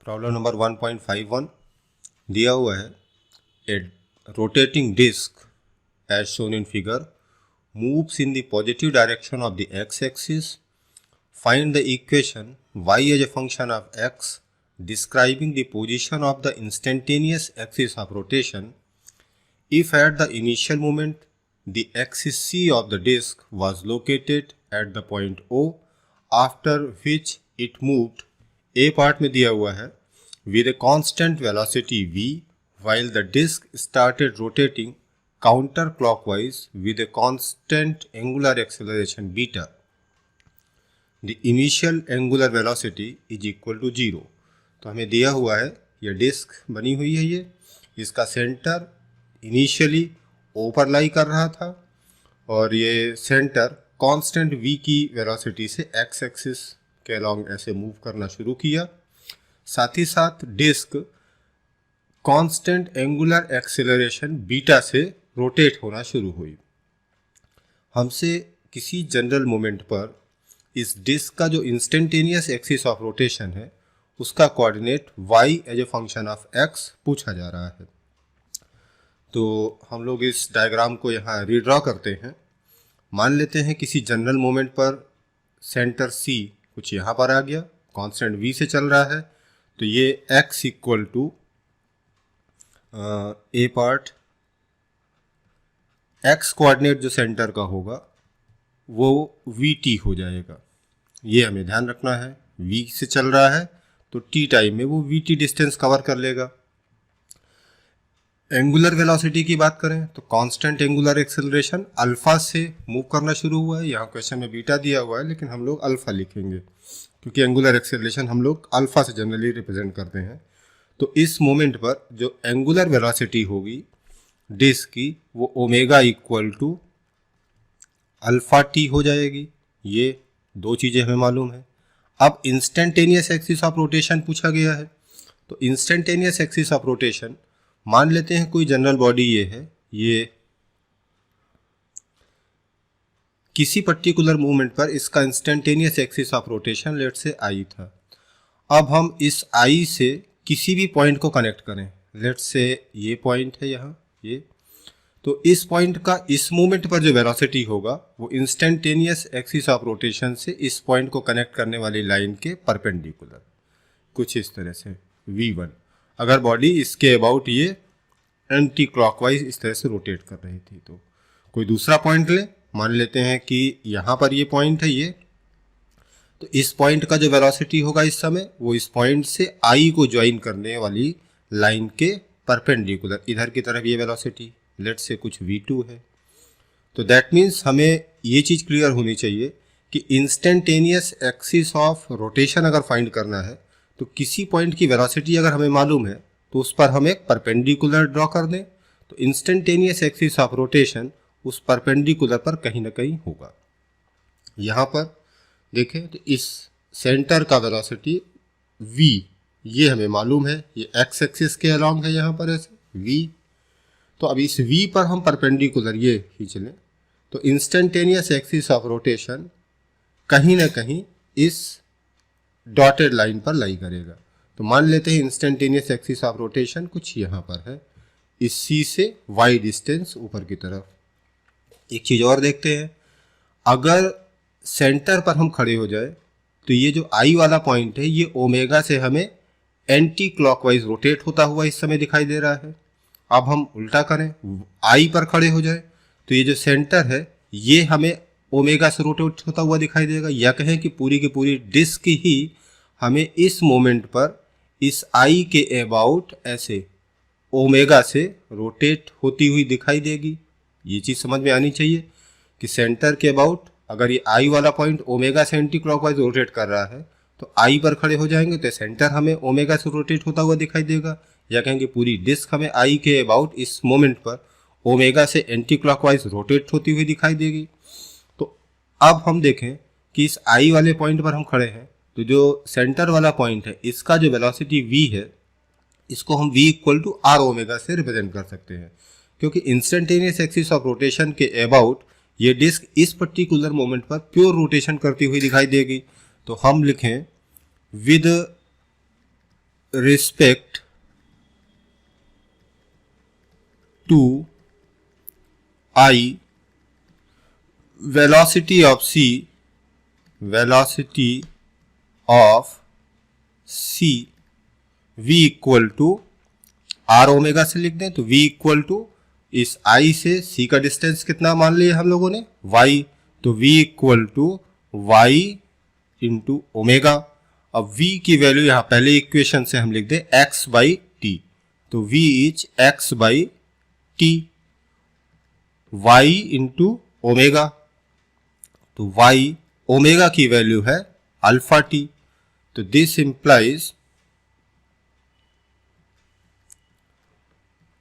Problem number 1.51 दिया हुआ है a rotating disc as shown in figure moves in the positive direction of the x-axis. Find the equation y as a function of x describing the position of the instantaneous axis of rotation if at the initial moment the axis c of the disk was located at the point O after which it moved. A part में दिया हुआ है with a constant velocity v while the disk started rotating counterclockwise with a constant angular acceleration beta. The initial angular velocity is equal to 0. तो हमें दिया हुआ है ये डिस्क बनी हुई है, ये इसका सेंटर इनिशियली ओ पर लाई कर रहा था और ये सेंटर कांस्टेंट v की वेलोसिटी से x एक्सिस के अलॉन्ग ऐसे मूव करना शुरू किया। साथ ही साथ disc constant angular acceleration beta से रोटेट होना शुरू हुई। हमसे किसी जनरल मोमेंट पर इस डिस्क का जो इंस्टेंटेनियस एक्सिस ऑफ रोटेशन है उसका coordinate y as a function of x पूछा जा रहा है। तो हम लोग इस डायग्राम को यहाँ रीड्रॉ करते हैं। मान लेते हैं किसी जनरल मोमेंट पर सेंटर c कुछ यहाँ पर आ गया, कांस्टेंट v से चल रहा है, तो ये x equal to a part x coordinate जो सेंटर का होगा वो vt हो जाएगा। ये हमें ध्यान रखना है, v से चल रहा है तो t टाइम में वो vt डिस्टेंस कवर कर लेगा। एंगुलर वेलोसिटी की बात करें तो कांस्टेंट एंगुलर एक्सेलरेशन अल्फा से मूव करना शुरू हुआ है। यहाँ क्वेश्चन में बीटा दिया हुआ है लेकिन हम लोग अल्फा लिखेंगे क्योंकि एंगुलर एक्सेलरेशन हम लोग अल्फा से जनरली रिप्रेजेंट करते हैं। तो इस मोमेंट पर जो एंगुलर वेलोसिटी होगी डिस्क की वो omega equal to alpha t हो जाएगी। ये दो चीज़ें हमें मालूम है। अब इंस्टेंटेनियस एक्सिस ऑफ रोटेशन पूछा गया है, तो इंस्टेंटेनियस एक्सिस ऑफ रोटेशन मान लेते हैं कोई जनरल बॉडी ये है, ये किसी पर्टिकुलर मूवमेंट पर इसका instantaneous axis of rotation late से आई था। अब हम इस आई से किसी भी पॉइंट को कनेक्ट करें, लेट से ये पॉइंट है यहाँ ये, तो इस पॉइंट का इस मूवमेंट पर जो वेलोसिटी होगा वो इंस्टेंटेनियस एक्सिस ऑफ रोटेशन से इस पॉइंट को कनेक्ट करने वाली लाइन के परपेंडिकुलर, कुछ इस तरह से v1। अगर बॉडी इसके अबाउट ये एंटी क्लॉकवाइज इस तरह से रोटेट कर रही थी तो कोई दूसरा पॉइंट ले, मान लेते हैं कि यहाँ पर ये पॉइंट है ये, तो इस पॉइंट का जो वेलोसिटी होगा इस समय वो इस पॉइंट से आई को ज्वाइन करने वाली लाइन के परपेंडिकुलर, इधर की तरफ ये वेलोसिटी लेट से कुछ v2 है। तो दैट मीन्स हमें ये चीज़ क्लियर होनी चाहिए कि इंस्टेंटेनियस एक्सिस ऑफ रोटेशन अगर फाइंड करना है तो किसी पॉइंट की वेलोसिटी अगर हमें मालूम है तो उस पर हम एक परपेंडिकुलर ड्रॉ कर दें, तो इंस्टेंटेनियस एक्सिस ऑफ रोटेशन उस परपेंडिकुलर पर कहीं ना कहीं होगा। यहाँ पर देखें तो इस सेंटर का वेलोसिटी v ये हमें मालूम है, ये x एक्सिस के अलॉन्ग है यहाँ पर ऐसे v। तो अब इस v पर हम परपेंडिकुलर ये खींच लें तो इंस्टेंटेनियस एक्सिस ऑफ रोटेशन कहीं ना कहीं इस डॉटेड लाइन पर लाई करेगा। तो मान लेते हैं इंस्टेंटेनियस एक्सिस ऑफ रोटेशन कुछ यहाँ पर है, इस c से y डिस्टेंस ऊपर की तरफ। एक चीज़ और देखते हैं, अगर सेंटर पर हम खड़े हो जाए तो ये जो i वाला पॉइंट है ये ओमेगा से हमें एंटी क्लॉकवाइज रोटेट होता हुआ इस समय दिखाई दे रहा है। अब हम उल्टा करें, आई पर खड़े हो जाए तो ये जो सेंटर है ये हमें ओमेगा से रोटेट होता हुआ दिखाई देगा, या कहें कि पूरी की पूरी डिस्क ही हमें इस मोमेंट पर इस आई के अबाउट ऐसे ओमेगा से रोटेट होती हुई दिखाई देगी। ये चीज़ समझ में आनी चाहिए कि सेंटर के अबाउट अगर ये आई वाला पॉइंट ओमेगा से एंटी क्लॉकवाइज रोटेट कर रहा है तो आई पर खड़े हो जाएंगे तो सेंटर हमें ओमेगा से रोटेट होता हुआ दिखाई देगा, या कहेंगे पूरी डिस्क हमें आई के अबाउट इस मोमेंट पर ओमेगा से एंटी क्लॉकवाइज रोटेट होती हुई दिखाई देगी। तो अब हम देखें कि इस आई वाले पॉइंट पर हम खड़े हैं तो जो सेंटर वाला पॉइंट है इसका जो वेलोसिटी v है इसको हम v equal to r omega से रिप्रेजेंट कर सकते हैं, क्योंकि इंस्टेंटेनियस एक्सिस ऑफ रोटेशन के अबाउट ये डिस्क इस पर्टिकुलर मोमेंट पर प्योर रोटेशन करती हुई दिखाई देगी। तो हम लिखें with respect to I, velocity of C, velocity of C v equal to r omega से लिख दें तो v इक्वल टू इस i से c का डिस्टेंस कितना मान लिया हम लोगों ने y, तो v equal to y into omega. अब v की वैल्यू यहाँ पहले इक्वेशन से हम लिख दें x बाई टी, तो v is x by t, y into omega, तो y ओमेगा की वैल्यू है अल्फा टी, तो this implies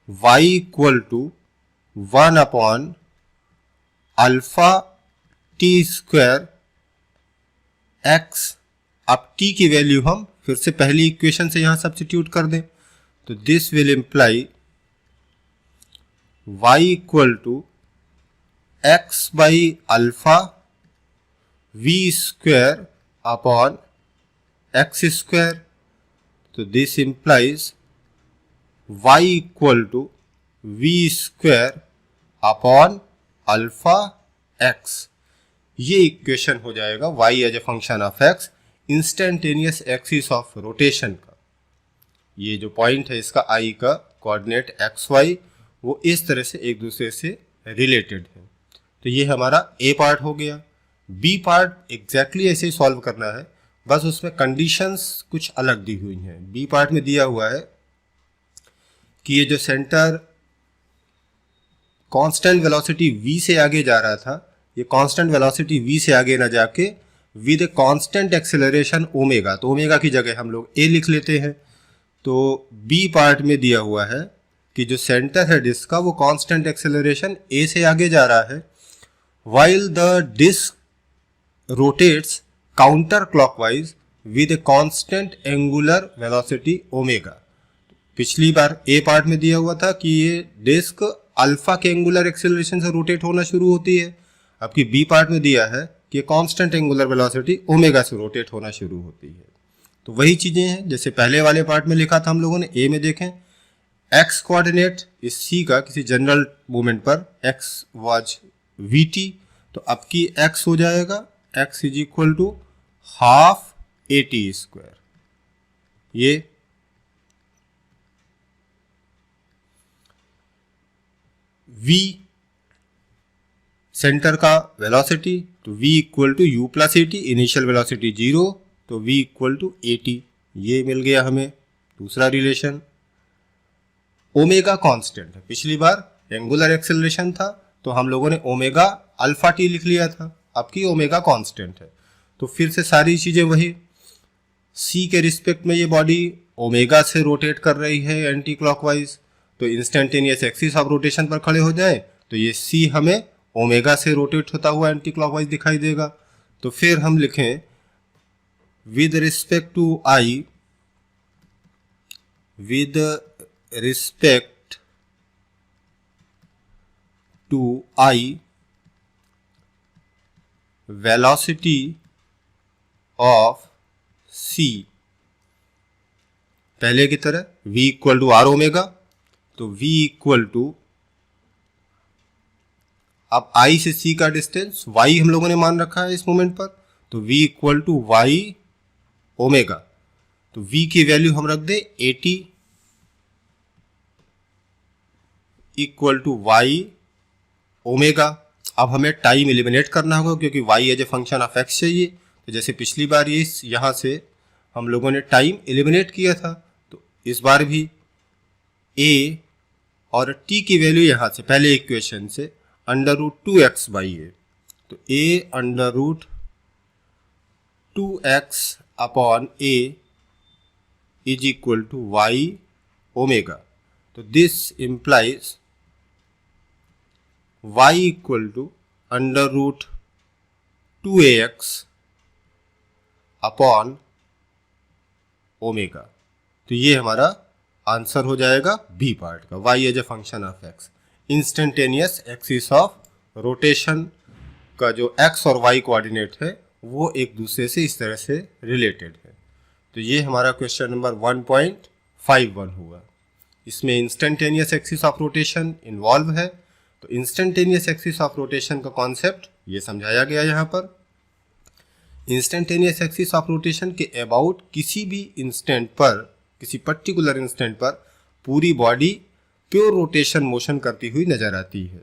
y equal to 1 upon alpha t square x। अब t की वैल्यू हम फिर से पहली इक्वेशन से यहां सब्स्टिट्यूट कर दें, तो this will imply y equal to x by alpha v square upon x square, तो this implies y equal to v square upon alpha x। ये इक्वेशन हो जाएगा y as a function of x instantaneous axis of rotation का। ये जो point है इसका i का कोऑर्डिनेट xy वो इस तरह से एक दूसरे से रिलेटेड है। तो ये हमारा a पार्ट हो गया। b पार्ट एग्जैक्टली ऐसे ही सॉल्व करना है, बस उसमें कंडीशंस कुछ अलग दी हुई हैं। b पार्ट में दिया हुआ है कि ये जो सेंटर कांस्टेंट वेलोसिटी v से आगे जा रहा था, ये कांस्टेंट वेलोसिटी v से आगे ना जाके विद कांस्टेंट एक्सेलरेशन ओमेगा, तो ओमेगा की जगह हम लोग a लिख लेते हैं। तो b पार्ट में दिया हुआ है कि जो सेंटर है डिस्क का वो कांस्टेंट एक्सेलरेशन a से आगे जा रहा है, while the disk rotates counter clockwise with a constant angular velocity omega। पिछली बार ए पार्ट में दिया हुआ था कि ये डिस्क अल्फा के एंगुलर एक्सेलरेशन से रोटेट होना शुरू होती है, अब की बी पार्ट में दिया है कि कांस्टेंट एंगुलर वेलोसिटी ओमेगा से रोटेट होना शुरू होती है। तो वही चीजें हैं जैसे पहले वाले पार्ट में लिखा था हम लोगों ने। ए में देखें एक्स कोऑर्डिनेट इस सी का किसी जनरल मूवमेंट पर एक्स वाज वी टी, तो अब की एक्स हो जाएगा x is equal to half a t square. ये v सेंटर का वेलोसिटी, तो v equal to u plus a t, initial velocity 0, तो v equal to a t. ये मिल गया हमें दूसरा रिलेशन। ओमेगा कांस्टेंट है, पिछली बार एंगुलर एक्सेलरेशन था तो हम लोगों ने ओमेगा अल्फा टी लिख लिया था, अब की ओमेगा कांस्टेंट है, तो फिर से सारी चीजें वही। c के रिस्पेक्ट में ये बॉडी ओमेगा से रोटेट कर रही है एंटी क्लॉकवाइज, तो इंस्टेंटेनियस एक्सिस ऑफ रोटेशन पर खड़े हो जाए तो ये c हमें ओमेगा से रोटेट होता हुआ एंटी क्लॉकवाइज दिखाई देगा। तो फिर हम लिखें with respect to i, with respect to i velocity of c पहले की तरह v equal to r omega, तो v इक्वल टू अब i से c का डिस्टेंस y हम लोगों ने मान रखा है इस मोमेंट पर, तो v equal to y omega, तो v की वैल्यू हम रख दे 80 इक्वल टू y ओमेगा। अब हमें टाइम एलिमिनेट करना होगा क्योंकि y as a function of x चाहिए, तो जैसे पिछली बार ये यहां से हम लोगों ने टाइम एलिमिनेट किया था, तो इस बार भी a और t की वैल्यू यहां से पहले इक्वेशन से under root 2x by A, तो a under root 2x upon a is equal to y omega, तो this implies y equal to under root 2ax upon omega. तो ये हमारा आंसर हो जाएगा बी पार्ट का, y as a function of x। Instantaneous axis of rotation का जो x और y कोऑर्डिनेट है वो एक दूसरे से इस तरह से रिलेटेड है। तो ये हमारा क्वेश्चन नंबर 1.51 हुआ। इसमें instantaneous axis of rotation involve है। तो इंस्टेंटेनियस एक्सिस ऑफ रोटेशन का कॉन्सेप्ट ये समझाया गया यहाँ पर। इंस्टेंटेनियस एक्सिस ऑफ रोटेशन के अबाउट किसी भी इंस्टेंट पर, किसी पर्टिकुलर इंस्टेंट पर पूरी बॉडी प्योर रोटेशन मोशन करती हुई नजर आती है।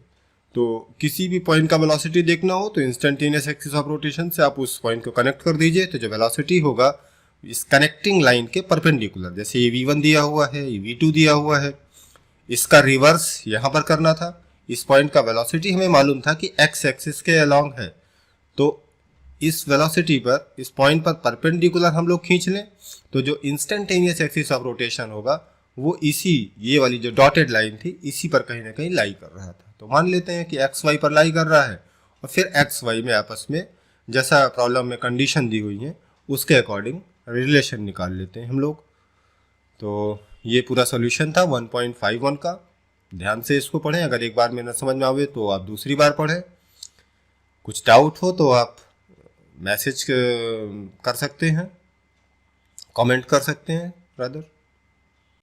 तो किसी भी पॉइंट का वेलोसिटी देखना हो तो इंस्टेंटेनियस एक्सिस ऑफ रोटेशन से आप उस पॉइंट को कनेक्ट कर दीजिए, तो जो वेलोसिटी होगा इस कनेक्टिंग लाइन के परपेंडिकुलर, जैसे ये v1 दिया हुआ है, ये v2 दिया हुआ है, इसका रिवर्स यहाँ पर करना था। इस पॉइंट का वेलोसिटी हमें मालूम था कि x एक्सिस के अलोंग है, तो इस वेलोसिटी पर, इस पॉइंट पर परपेंडिकुलर हम लोग खींच लें, तो जो इंस्टेंटेनियस एक्सिस ऑफ रोटेशन होगा वो इसी, ये वाली जो डॉटेड लाइन थी, इसी पर कहीं ना कहीं लाई कर रहा था। तो मान लेते हैं कि एक्स वाई पर लाई कर रहा है और फिर एक्स वाई में आपस में जैसा प्रॉब्लम में कंडीशन दी हुई है उसके अकॉर्डिंग रिलेशन निकाल लेते हैं हम लोग। तो ये पूरा सॉल्यूशन था 1.51 का। ध्यान से इसको पढ़ें, अगर एक बार में न समझ में आवे तो आप दूसरी बार पढ़ें। कुछ डाउट हो तो आप मैसेज कर सकते हैं, कमेंट कर सकते हैं ब्रदर।